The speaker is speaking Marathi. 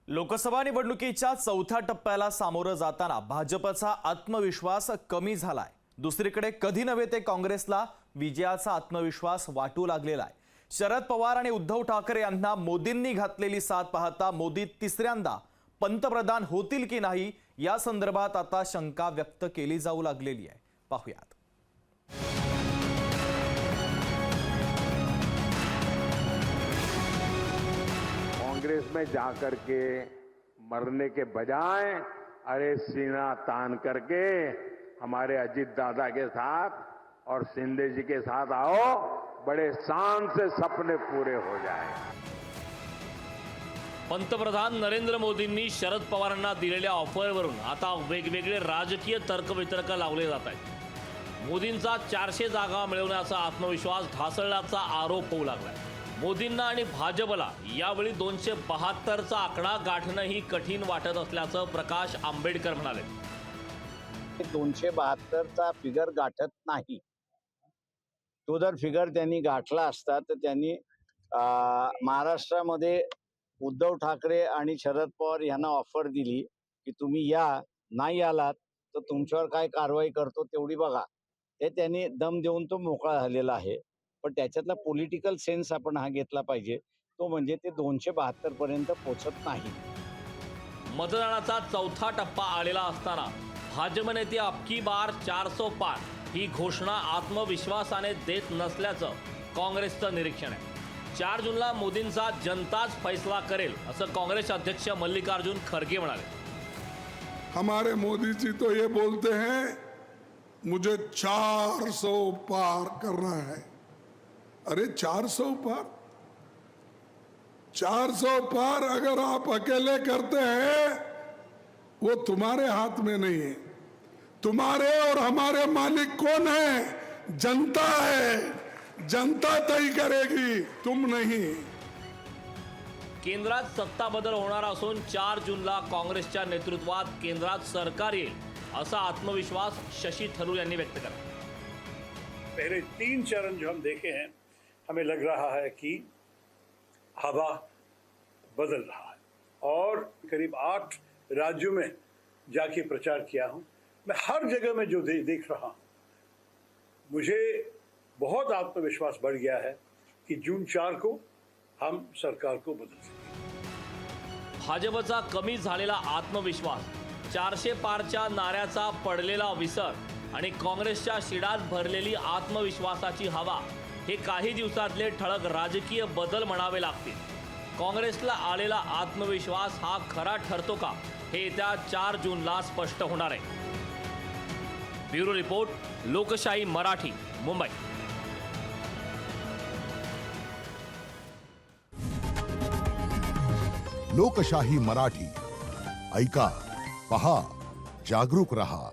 लोकसभा निवडणुकीच्या चौथ्या टप्प्याला सामोरं जाताना भाजपचा आत्मविश्वास कमी झालाय। दुसरीकडे कधी नव्हे ते काँग्रेसला विजयाचा आत्मविश्वास वाटू लागलेला आहे। शरद पवार आणि उद्धव ठाकरे यांना मोदींनी घातलेली साथ पाहता मोदी तिसऱ्यांदा पंतप्रधान होतील की नाही या संदर्भात आता शंका व्यक्त केली जाऊ लागलेली आहे। पाहूयात। कांग्रेस में जाकर के मरने के बजाय अरे सीना तान करके हमारे अजीत दादा के साथ और शिंदे जी के साथ आओ, बड़े शान से सपने पूरे हो जाए। पंतप्रधान नरेंद्र मोदींनी शरद पवारांना दिलेल्या ऑफरवरून आता वेगवेगळे राजकीय तर्कवितर्क लावले जात आहेत। मोदींचा 400 जागा मिळवण्याचा आत्मविश्वास ढासळल्याचा आरोप होऊ लागलाय। मोदींना आणि भाजपला यावेळी 272चा आकडा गाठणंही कठीण वाटत असल्याचं प्रकाश आंबेडकर म्हणाले। 272चा फिगर गाठत नाही। तो जर फिगर त्यांनी गाठला असता तर त्यांनी महाराष्ट्रामध्ये उद्धव ठाकरे आणि शरद पवार यांना ऑफर दिली की तुम्ही या, नाही आलात तर तुमच्यावर काय कारवाई करतो तेवढी बघा। ते त्यांनी दम देऊन तो मोकळा झालेला आहे। पण त्याच्यातला पॉलिटिकल सेन्स आपण हा घेतला पाहिजे, तो म्हणजे ते 272 पर्यंत पोहोचत नाही। मतदानाचा चौथा टप्पा आलेला असताना भाजप नेते अबकी बार 400 पार ही घोषणा आत्मविश्वासाने देत नसल्याचं काँग्रेसचं निरीक्षण आहे। 4 जूनला मोदींचा जनताच फैसला करेल असं काँग्रेस अध्यक्ष मल्लिकार्जुन खरगे म्हणाले। हमारे मोदी जी तो ये बोलते हैं मुझे 400 पार करना है। अरे 400 पार, 400 पार अगर आप अकेले करते हैं वो तुम्हारे हाथ में नहीं है। तुम्हारे और हमारे मालिक कौन है? जनता है। जनता तय करेगी, तुम नहीं। केंद्रात सत्ता बदल होणार असून 4 जूनला काँग्रेसच्या नेतृत्वात केंद्रात सरकार येईल असा आत्मविश्वास शशी थरूर यांनी व्यक्त केला। पहले 3 चरण जो हम देखे हैं, हमें लग रहा है कि हवा बदल रहा है और करीब 8 राज्यों में जाके प्रचार किया हूं। मैं हर जगह में जो देख रहा हूं, मुझे बहुत आत्मविश्वास बढ़ गया है कि जून 4 को हम सरकार को बदल सकेंगे। भाजपचा कमी झालेला आत्मविश्वास, 400 पारच्या नाऱ्याचा पडलेला विसर आणि काँग्रेसच्या शिडात भरलेली आत्मविश्वासाची हवा हे काही दिवसातले ठळक राजकीय बदल म्हणावे लागतील। काँग्रेसला आलेला आत्मविश्वास हा खरा ठरतो का हे येत्या 4 जूनला स्पष्ट होणार आहे। ब्युरो रिपोर्ट, लोकशाही मराठी, मुंबई। लोकशाही मराठी ऐका, पहा, जागरूक रहा।